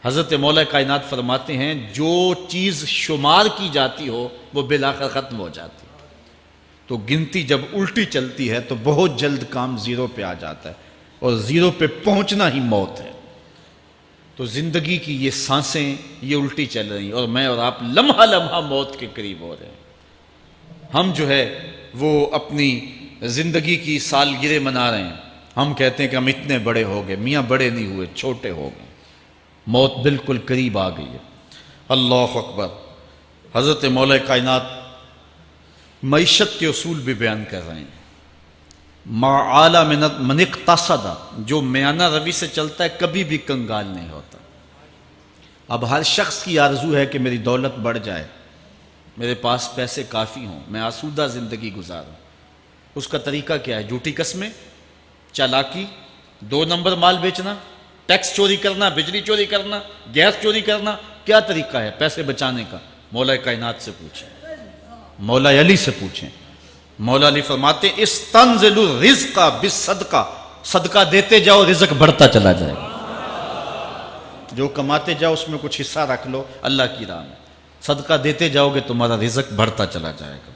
حضرت مولا کائنات فرماتے ہیں جو چیز شمار کی جاتی ہو وہ بالآخر ختم ہو جاتی ہے، تو گنتی جب الٹی چلتی ہے تو بہت جلد کام زیرو پہ آ جاتا ہے، اور زیرو پہ پہنچنا ہی موت ہے۔ تو زندگی کی یہ سانسیں یہ الٹی چل رہی ہیں، اور میں اور آپ لمحہ لمحہ موت کے قریب ہو رہے ہیں۔ ہم جو ہے وہ اپنی زندگی کی سالگرہ منا رہے ہیں، ہم کہتے ہیں کہ ہم اتنے بڑے ہو گئے، میاں بڑے نہیں ہوئے، چھوٹے ہو گئے، موت بالکل قریب آ گئی ہے۔ اللہ اکبر۔ حضرت مولا کائنات معیشت کے اصول بھی بیان کر رہے ہیں، ما اعلی من اقتصد، جو میانہ روی سے چلتا ہے کبھی بھی کنگال نہیں ہوتا۔ اب ہر شخص کی آرزو ہے کہ میری دولت بڑھ جائے، میرے پاس پیسے کافی ہوں، میں آسودہ زندگی گزاروں۔ اس کا طریقہ کیا ہے؟ جھوٹی قسمیں، چالاکی، 2 نمبر مال بیچنا، ٹیکس چوری کرنا، بجلی چوری کرنا، گیس چوری کرنا، کیا طریقہ ہے پیسے بچانے کا؟ مولا کائنات سے پوچھیں، مولا علی سے پوچھیں۔ مولا علی فرماتے ہیں استنزل الرزق بالصدقہ، صدقہ دیتے جاؤ رزق بڑھتا چلا جائے گا، جو کماتے جاؤ اس میں کچھ حصہ رکھ لو اللہ کی راہ میں، صدقہ دیتے جاؤ گے تمہارا رزق بڑھتا چلا جائے گا۔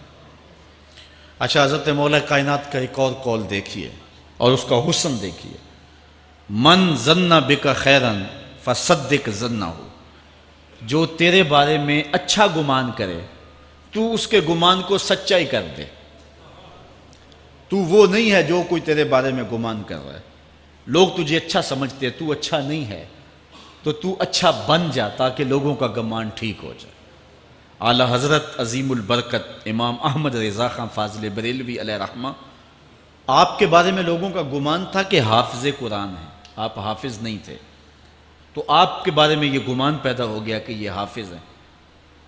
اچھا، حضرت مولا کائنات کا ایک اور قول دیکھیے اور اس کا حسن دیکھیے، من ظن بک خیرا فصدق ظنہ، جو تیرے بارے میں اچھا گمان کرے تو اس کے گمان کو سچائی کر دے۔ تو وہ نہیں ہے جو کوئی تیرے بارے میں گمان کر رہا ہے، لوگ تجھے اچھا سمجھتے ہیں، تو اچھا نہیں ہے، تو اچھا بن جا تاکہ لوگوں کا گمان ٹھیک ہو جائے۔ اعلیٰ حضرت عظیم البرکت امام احمد رضا خان فاضل بریلوی علیہ رحمہ، آپ کے بارے میں لوگوں کا گمان تھا کہ حافظ قرآن ہیں، آپ حافظ نہیں تھے، تو آپ کے بارے میں یہ گمان پیدا ہو گیا کہ یہ حافظ ہیں۔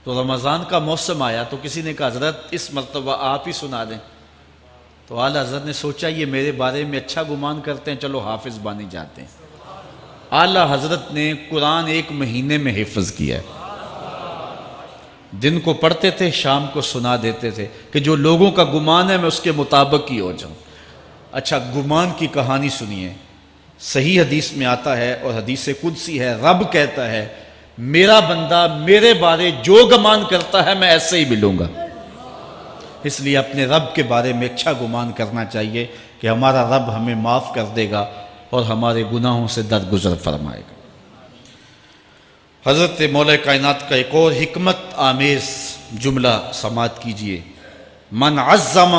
تو رمضان کا موسم آیا تو کسی نے کہا حضرت اس مرتبہ آپ ہی سنا دیں، تو اعلیٰ حضرت نے سوچا یہ میرے بارے میں اچھا گمان کرتے ہیں، چلو حافظ بانی جاتے ہیں۔ اعلیٰ حضرت نے قرآن 1 مہینے میں حفظ کیا ہے، دن کو پڑھتے تھے، شام کو سنا دیتے تھے کہ جو لوگوں کا گمان ہے میں اس کے مطابق ہی ہو جاؤں۔ اچھا، گمان کی کہانی سنیے، صحیح حدیث میں آتا ہے اور حدیث قدسی ہے، رب کہتا ہے میرا بندہ میرے بارے جو گمان کرتا ہے میں ایسے ہی ملوں گا۔ اس لیے اپنے رب کے بارے میں اچھا گمان کرنا چاہیے کہ ہمارا رب ہمیں معاف کر دے گا اور ہمارے گناہوں سے درگزر فرمائے گا۔ حضرت مولا کائنات کا ایک اور حکمت آمیز جملہ سماعت کیجئے، من عظم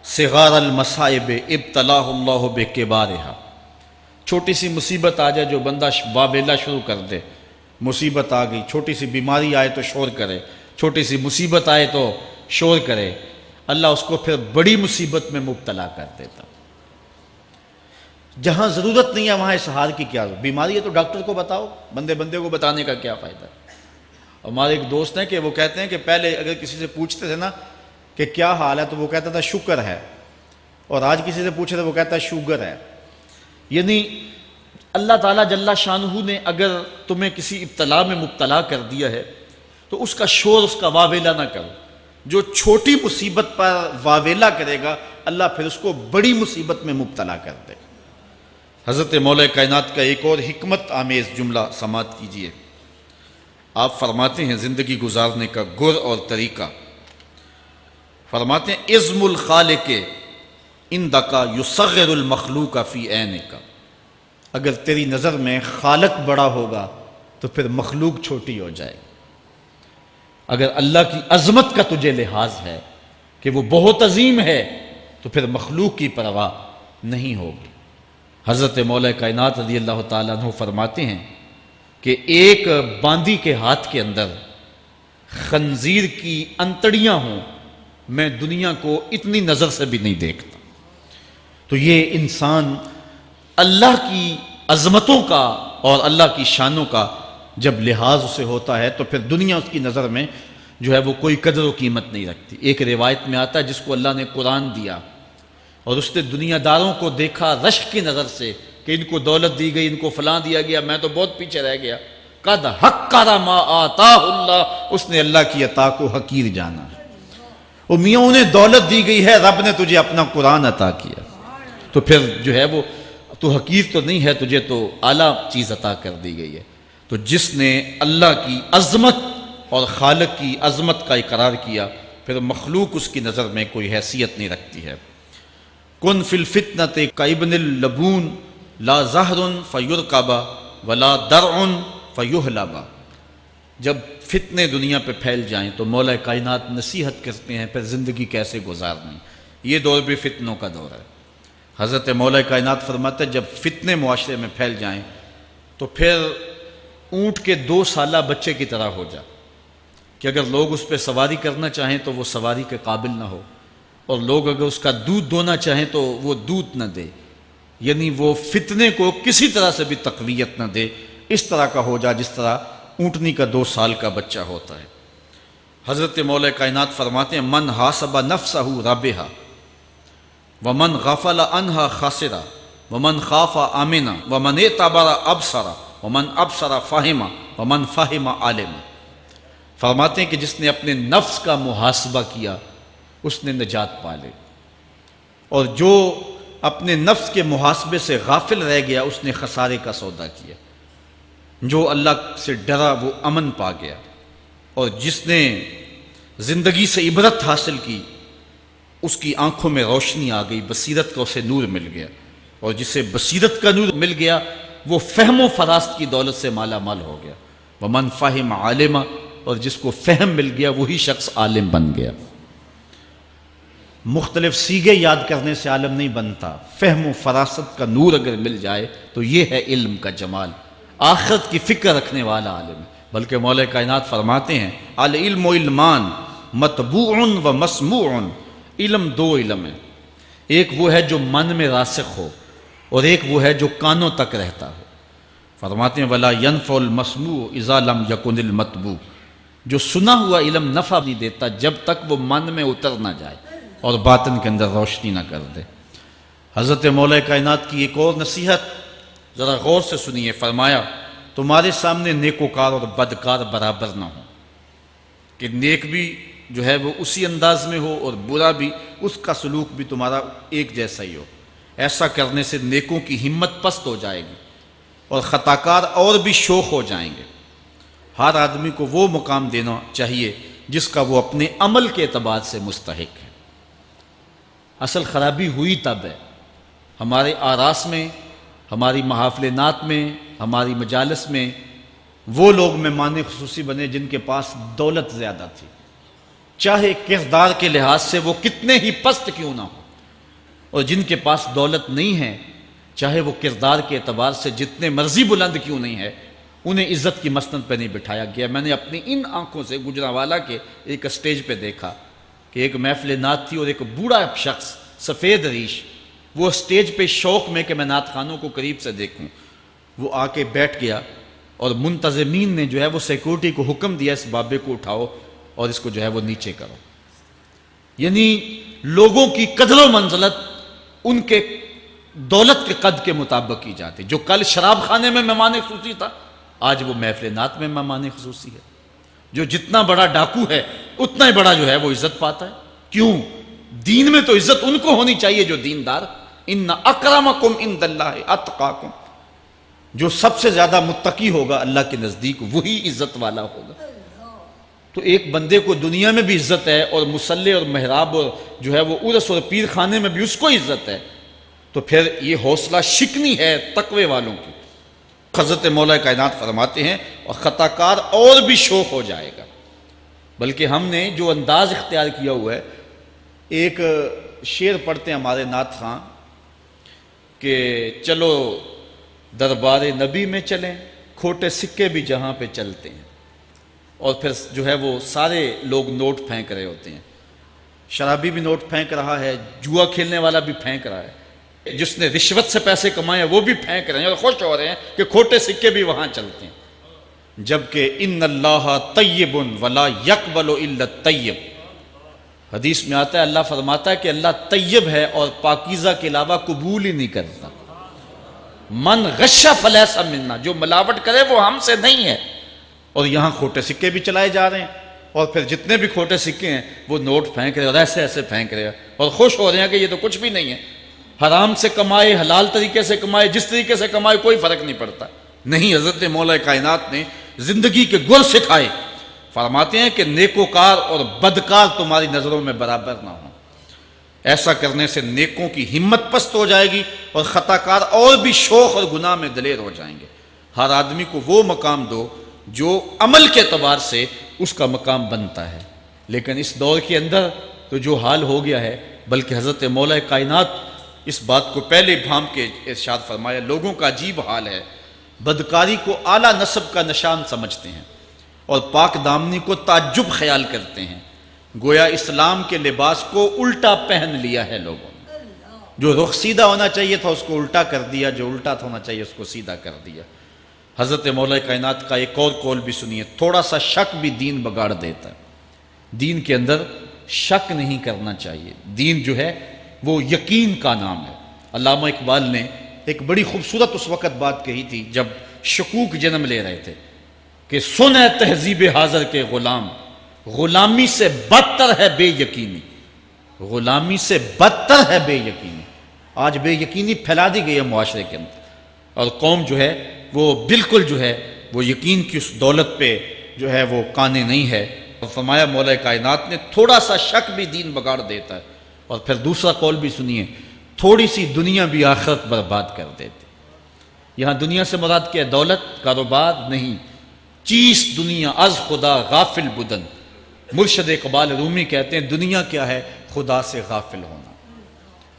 صغار المصائب ابتلاہ اللہ بکبارہا، چھوٹی سی مصیبت آ جائے جو بندہ واویلا شروع کر دے، مصیبت آ گئی، چھوٹی سی بیماری آئے تو شور کرے، چھوٹی سی مصیبت آئے تو شور کرے، اللہ اس کو پھر بڑی مصیبت میں مبتلا کر دیتا۔ جہاں ضرورت نہیں ہے وہاں اظہار کی کیا ضرورت؟ بیماری ہے تو ڈاکٹر کو بتاؤ، بندے کو بتانے کا کیا فائدہ؟ ہمارے ایک دوست ہیں کہ وہ کہتے ہیں کہ پہلے اگر کسی سے پوچھتے تھے نا کہ کیا حال ہے تو وہ کہتا تھا شکر ہے، اور آج کسی سے پوچھے تو وہ کہتا ہے شوگر ہے۔ یعنی اللہ تعالیٰ جل شانہ نے اگر تمہیں کسی ابتلا میں مبتلا کر دیا ہے تو تو اس کا شور، اس کا واویلا نہ کرو۔ جو چھوٹی مصیبت پر واویلا کرے گا اللہ پھر اس کو بڑی مصیبت میں مبتلا کر دے گا۔ حضرت مولا کائنات کا ایک اور حکمت آمیز جملہ سماعت کیجیے۔ آپ فرماتے ہیں زندگی گزارنے کا گر اور طریقہ، فرماتے ہیں عظم الخالق عندک یصغر المخلوق فی عینک۔ اگر تیری نظر میں خالق بڑا ہوگا تو پھر مخلوق چھوٹی ہو جائے گی۔ اگر اللہ کی عظمت کا تجھے لحاظ ہے کہ وہ بہت عظیم ہے تو پھر مخلوق کی پرواہ نہیں ہوگی۔ حضرت مولا کائنات رضی اللہ تعالیٰ عنہ فرماتے ہیں کہ ایک باندی کے ہاتھ کے اندر خنزیر کی انتڑیاں ہوں، میں دنیا کو اتنی نظر سے بھی نہیں دیکھتا۔ تو یہ انسان اللہ کی عظمتوں کا اور اللہ کی شانوں کا جب لحاظ اسے ہوتا ہے تو پھر دنیا اس کی نظر میں جو ہے وہ کوئی قدر و قیمت نہیں رکھتی۔ ایک روایت میں آتا ہے جس کو اللہ نے قرآن دیا اور اس نے دنیا داروں کو دیکھا رشک کی نظر سے کہ ان کو دولت دی گئی، ان کو فلاں دیا گیا، میں تو بہت پیچھے رہ گیا۔ قد حقر ما آتاہ اللہ، اس نے اللہ کی عطا کو حقیر جانا۔ وہ میاں انہیں دولت دی گئی ہے، رب نے تجھے اپنا قرآن عطا کیا، تو پھر جو ہے وہ تو حقیر تو نہیں ہے، تجھے تو اعلیٰ چیز عطا کر دی گئی ہے۔ تو جس نے اللہ کی عظمت اور خالق کی عظمت کا اقرار کیا پھر مخلوق اس کی نظر میں کوئی حیثیت نہیں رکھتی ہے۔ کن فی الفتنۃ کابن اللبون لا زہر فیرکب ولا درع فیحلب۔ جب فتنے دنیا پہ پھیل جائیں تو مولا کائنات نصیحت کرتے ہیں پھر زندگی کیسے گزارنی۔ یہ دور بھی فتنوں کا دور ہے۔ حضرت مولا کائنات فرماتے ہیں جب فتنے معاشرے میں پھیل جائیں تو پھر اونٹ کے 2 سالہ بچے کی طرح ہو جا کہ اگر لوگ اس پہ سواری کرنا چاہیں تو وہ سواری کے قابل نہ ہو، اور لوگ اگر اس کا دودھ دونا چاہیں تو وہ دودھ نہ دے، یعنی وہ فتنے کو کسی طرح سے بھی تقویت نہ دے، اس طرح کا ہو جا جس طرح اونٹنی کا 2 سال کا بچہ ہوتا ہے۔ حضرت مولا کائنات فرماتے ہیں من حاسب نفسہ ربحا ومن غفل عنہا خاسرا ومن خاف آمنا ومن اعتبر ابصر ومن ابصر فہم ومن فہم عالم۔ فرماتے ہیں کہ جس نے اپنے نفس کا محاسبہ کیا اس نے نجات پا لی، اور جو اپنے نفس کے محاسبے سے غافل رہ گیا اس نے خسارے کا سودا کیا۔ جو اللہ سے ڈرا وہ امن پا گیا، اور جس نے زندگی سے عبرت حاصل کی اس کی آنکھوں میں روشنی آ گئی، بصیرت کا اسے نور مل گیا، اور جسے بصیرت کا نور مل گیا وہ فہم و فراست کی دولت سے مالا مال ہو گیا۔ ومن فہم عالما، اور جس کو فہم مل گیا وہی شخص عالم بن گیا۔ مختلف سیغے یاد کرنے سے عالم نہیں بنتا، فہم و فراست کا نور اگر مل جائے تو یہ ہے علم کا جمال، آخرت کی فکر رکھنے والا عالم۔ بلکہ مولا کائنات فرماتے ہیں العلم علمان مطبوع و مسموع۔ علم 2 علم ہیں، ایک وہ ہے جو من میں راسخ ہو اور ایک وہ ہے جو کانوں تک رہتا ہو۔ فرماتے ہیں ولا ينفع المسموع اذا لم يكن المتبوع۔ جو سنا ہوا علم نفع نہیں دیتا جب تک وہ من میں اتر نہ جائے اور باطن کے اندر روشنی نہ کر دے۔ حضرت مولا کائنات کی ایک اور نصیحت ذرا غور سے سنیے۔ فرمایا تمہارے سامنے نیکوکار اور بدکار برابر نہ ہو، کہ نیک بھی جو ہے وہ اسی انداز میں ہو اور برا بھی، اس کا سلوک بھی تمہارا ایک جیسا ہی ہو۔ ایسا کرنے سے نیکوں کی ہمت پست ہو جائے گی اور خطاکار اور بھی شوخ ہو جائیں گے۔ ہر آدمی کو وہ مقام دینا چاہیے جس کا وہ اپنے عمل کے اعتبار سے مستحق ہے۔ اصل خرابی ہوئی تب ہے ہمارے آراس میں، ہماری محافل نعت میں، ہماری مجالس میں وہ لوگ مہمان خصوصی بنے جن کے پاس دولت زیادہ تھی، چاہے کردار کے لحاظ سے وہ کتنے ہی پست کیوں نہ ہو، اور جن کے پاس دولت نہیں ہے چاہے وہ کردار کے اعتبار سے جتنے مرضی بلند کیوں نہیں ہے، انہیں عزت کی مسند پہ نہیں بٹھایا گیا۔ میں نے اپنی ان آنکھوں سے گجرانوالہ کے ایک اسٹیج پہ دیکھا کہ ایک محفل نعت تھی اور ایک بوڑھا شخص سفید ریش، وہ اسٹیج پہ شوق میں کہ میں نعت خانوں کو قریب سے دیکھوں، وہ آ کے بیٹھ گیا، اور منتظمین نے جو ہے وہ سیکورٹی کو حکم دیا اس بابے کو اٹھاؤ اور اس کو جو ہے وہ نیچے کرو۔ یعنی لوگوں کی قدر و منزلت ان کے دولت کے قد کے مطابق کی جاتی۔ جو کل شراب خانے میں مہمان خصوصی تھا آج وہ محفل نعت میں مہمان خصوصی ہے۔ جو جتنا بڑا ڈاکو ہے اتنا ہی بڑا جو ہے وہ عزت پاتا ہے. کیوں؟ دین میں تو عزت ان کو ہونی چاہیے جو دیندار. ان اکرمکم عند اللہ اتقاکم، جو سب سے زیادہ متقی ہوگا اللہ کے نزدیک وہی عزت والا ہوگا. تو ایک بندے کو دنیا میں بھی عزت ہے اور مصلی اور محراب اور جو ہے وہ عرس اور پیر خانے میں بھی اس کو عزت ہے، تو پھر یہ حوصلہ شکنی ہے تقوی والوں کی. حضرت مولا کائنات فرماتے ہیں اور خطا کار اور بھی شوق ہو جائے گا. بلکہ ہم نے جو انداز اختیار کیا ہوا ہے، ایک شعر پڑھتے ہیں ہمارے نعت خواں کہ چلو دربار نبی میں چلیں، کھوٹے سکے بھی جہاں پہ چلتے ہیں. اور پھر جو ہے وہ سارے لوگ نوٹ پھینک رہے ہوتے ہیں. شرابی بھی نوٹ پھینک رہا ہے، جوا کھیلنے والا بھی پھینک رہا ہے، جس نے رشوت سے پیسے کمائے وہ بھی پھینک رہے ہیں اور خوش ہو رہے ہیں کہ کھوٹے سکے بھی وہاں چلتے ہیں. جبکہ ان اللہ طیب ولا یقبل الا الطیب، حدیث میں آتا ہے اللہ فرماتا ہے کہ اللہ طیب ہے اور پاکیزہ کے علاوہ قبول ہی نہیں کرتا. من غش فلیس منا، جو ملاوٹ کرے وہ ہم سے نہیں ہے. اور یہاں کھوٹے سکے بھی چلائے جا رہے ہیں اور پھر جتنے بھی کھوٹے سکے ہیں وہ نوٹ پھینک رہے اور ایسے ایسے پھینک رہے اور خوش ہو رہے ہیں کہ یہ تو کچھ بھی نہیں ہے. حرام سے کمائے، حلال طریقے سے کمائے، جس طریقے سے کمائے کوئی فرق نہیں پڑتا. نہیں، حضرت مولا کائنات نے زندگی کے گر سکھائے. فرماتے ہیں کہ نیکوکار اور بدکار تمہاری نظروں میں برابر نہ ہوں. ایسا کرنے سے نیکوں کی ہمت پست ہو جائے گی اور خطا کار اور بھی شوق اور گناہ میں دلیر ہو جائیں گے. ہر آدمی کو وہ مقام دو جو عمل کے اعتبار سے اس کا مقام بنتا ہے. لیکن اس دور کے اندر تو جو حال ہو گیا ہے، بلکہ حضرت مولا کائنات اس بات کو پہلے بھام کے ارشاد فرمایا، لوگوں کا عجیب حال ہے، بدکاری کو اعلیٰ نسب کا نشان سمجھتے ہیں اور پاک دامنی کو تعجب خیال کرتے ہیں. گویا اسلام کے لباس کو الٹا پہن لیا ہے لوگوں نے. جو رخ سیدھا ہونا چاہیے تھا اس کو الٹا کر دیا، جو الٹا ہونا چاہیے اس کو سیدھا کر دیا. حضرت مولا کائنات کا ایک اور قول بھی سنیے، تھوڑا سا شک بھی دین بگاڑ دیتا ہے. دین کے اندر شک نہیں کرنا چاہیے. دین جو ہے وہ یقین کا نام ہے. علامہ اقبال نے ایک بڑی خوبصورت اس وقت بات کہی تھی جب شکوک جنم لے رہے تھے کہ سن ہے تہذیب حاضر کے غلام، غلامی سے بدتر ہے بے یقینی. غلامی سے بدتر ہے بے یقینی. آج بے یقینی پھیلا دی گئی ہے معاشرے کے اندر اور قوم جو ہے وہ بالکل جو ہے وہ یقین کی اس دولت پہ جو ہے وہ قانے نہیں ہے. اور فرمایا مولا کائنات نے تھوڑا سا شک بھی دین بگاڑ دیتا ہے. اور پھر دوسرا قول بھی سنیے، تھوڑی سی دنیا بھی آخرت برباد کر دیتی. یہاں دنیا سے مراد کیا ہے؟ دولت، کاروبار نہیں. چیز دنیا از خدا غافل بدن. مرشد اقبال رومی کہتے ہیں دنیا کیا ہے؟ خدا سے غافل ہونا.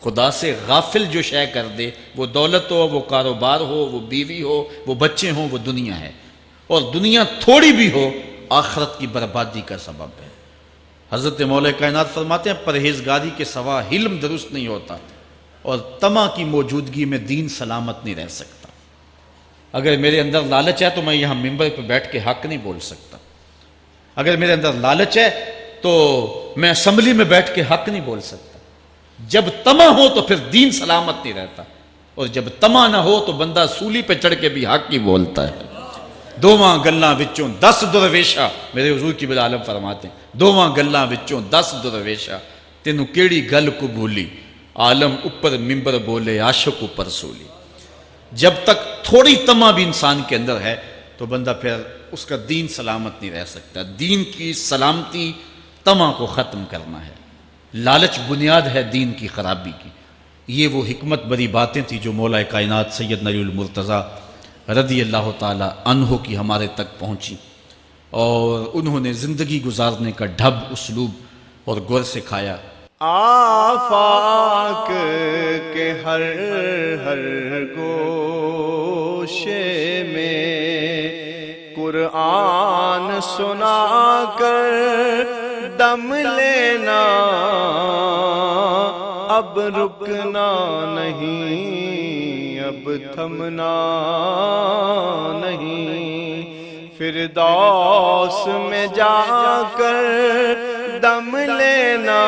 خدا سے غافل جو شے کر دے، وہ دولت ہو، وہ کاروبار ہو، وہ بیوی ہو، وہ بچے ہوں، وہ دنیا ہے. اور دنیا تھوڑی بھی ہو آخرت کی بربادی کا سبب ہے. حضرت مولا کائنات فرماتے ہیں پرہیزگاری کے سوا حلم درست نہیں ہوتا اور طمع کی موجودگی میں دین سلامت نہیں رہ سکتا. اگر میرے اندر لالچ ہے تو میں یہاں ممبر پہ بیٹھ کے حق نہیں بول سکتا. اگر میرے اندر لالچ ہے تو میں اسمبلی میں بیٹھ کے حق نہیں بول سکتا. جب طمع ہو تو پھر دین سلامت نہیں رہتا اور جب طمع نہ ہو تو بندہ سولی پہ چڑھ کے بھی حق ہی بولتا ہے. دوواں گلاں وچوں 10 درویشا، میرے حضور کی بل عالم فرماتے ہیں دوواں گلاں وچوں 10 درویشا، تینوں کیڑی گل کو بھولی، عالم اوپر ممبر بولے عاشق اوپر سولی. جب تک تھوڑی طمع بھی انسان کے اندر ہے تو بندہ پھر اس کا دین سلامت نہیں رہ سکتا. دین کی سلامتی طمع کو ختم کرنا ہے. لالچ بنیاد ہے دین کی خرابی کی. یہ وہ حکمت بری باتیں تھیں جو مولا کائنات سید علی المرتضیٰ رضی اللہ تعالی عنہ کی ہمارے تک پہنچی اور انہوں نے زندگی گزارنے کا ڈھب، اسلوب اور گر سکھایا. آفاق کے ہر گوشے میں قرآن سنا کر دم لینا، اب رکنا نہیں، اب تھمنا نہیں، فردوس میں جا کر دم لینا.